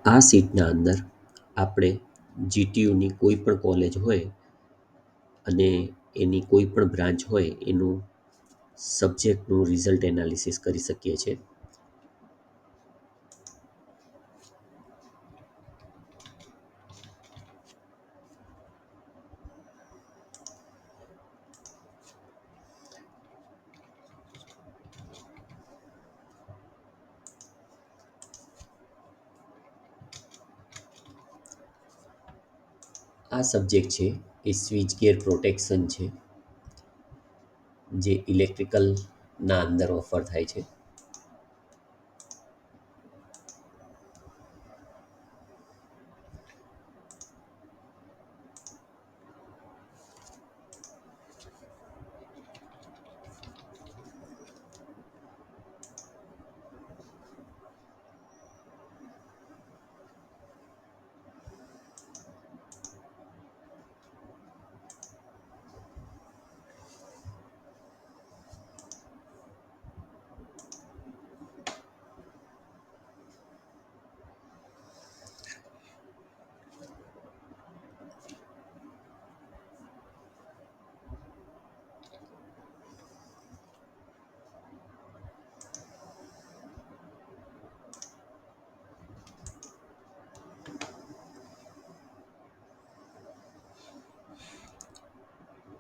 આ સીટના અંદર આપણે જીટીયુની કોઈ પણ કોલેજ હોય અને એની કોઈ પણ બ્રાન્ચ હોય એનું સબ્જેક્ટનું રિઝલ્ટ એનાલિસિસ કરી શકીએ છીએ. આ સબ્જેક્ટ છે એ સ્વિચ ગિયર પ્રોટેક્શન છે, જે ઇલેક્ટ્રિકલના અંદર ઓફર થાય છે.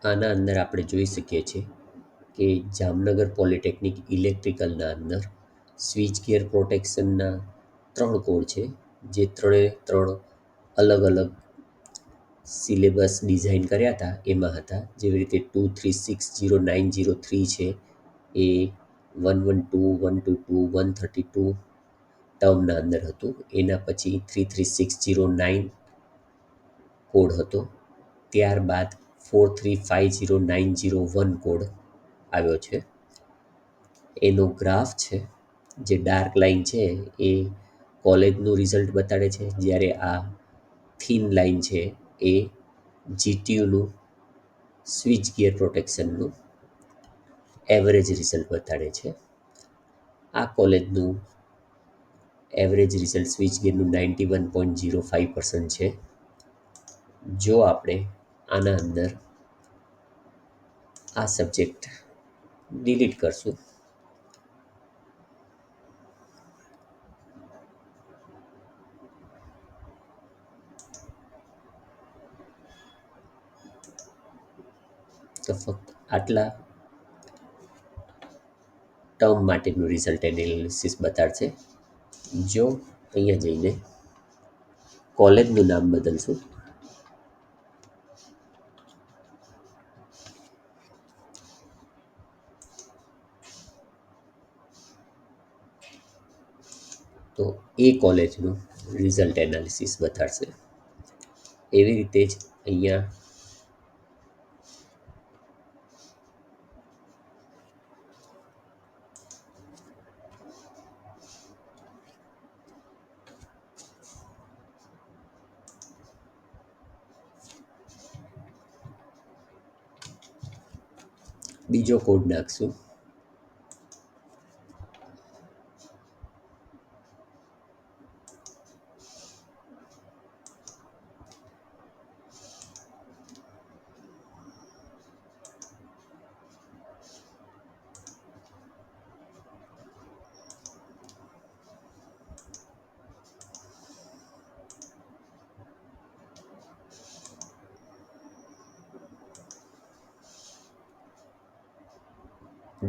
આના અંદર આપણે જોઈ શકીએ છીએ કે જામનગર પોલિટેકનિક ઇલેક્ટ્રિકલના અંદર સ્વિચ ગિયર પ્રોટેક્શનના 3 કોડ છે, જે ત્રણે ત્રણ અલગ અલગ સિલેબસ ડિઝાઇન કર્યા હતા એમાં હતા. જેવી રીતે 2360903 છે એ 112 122 132 ટર્મના અંદર હતું. એના પછી 33609 કોડ હતો. ત્યારબાદ 4350901 કોડ આવ્યો છે. એનો ગ્રાફ છે, જે ડાર્ક લાઈન છે એ કોલેજનું રિઝલ્ટ બતાડે છે, જ્યારે આ થીન લાઈન છે એ જીટીયુનું સ્વિચ ગિયર પ્રોટેક્શનનું એવરેજ રિઝલ્ટ બતાડે છે. આ કોલેજનું એવરેજ રિઝલ્ટ સ્વિચ ગિયરનું 91.05% છે. જો આપણે આના અંદર આ સબ્જેક્ટ ડિલીટ કરશું તો ફક્ત આટલા ટર્મ માટેનું રિઝલ્ટ એનાલિસિસ બતાડશે. જો અહીંયા જઈને કોલેજનું નામ બદલશું તો એ કોલેજનું રિઝલ્ટ એનાલિસિસ બતાડશે. એવી રીતે જ અહીંયા બીજો કોડ નાખશું.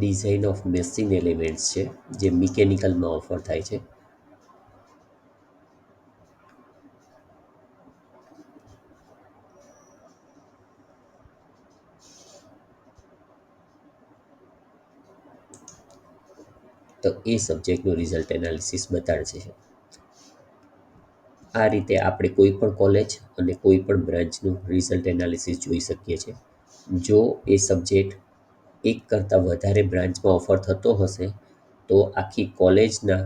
ડિઝાઇન ઓફ મેશિન એલિમેન્ટ્સ છે, જે મિકેનિકલમાં ઓફર થાય છે. તો એ સબ્જેક્ટનું રિઝલ્ટ એનાલિસિસ બતાડશે. આ રીતે આપણે કોઈ પણ કોલેજ અને કોઈ પણ બ્રાન્ચનું રિઝલ્ટ એનાલિસિસ જોઈ શકીએ છીએ. જો એ સબ્જેક્ટ એક કરતાં વધારે બ્રાન્ચમાં ઓફર થતો હશે તો આખી કોલેજના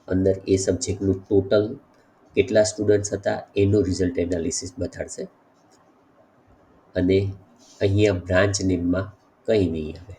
અંદર એ સબ્જેક્ટનું ટોટલ કેટલા સ્ટુડન્ટ્સ હતા એનું રિઝલ્ટ એનાલિસિસ બતાડશે. અને અહીંયા બ્રાન્ચ નેમમાં કંઈ નહીં આવે.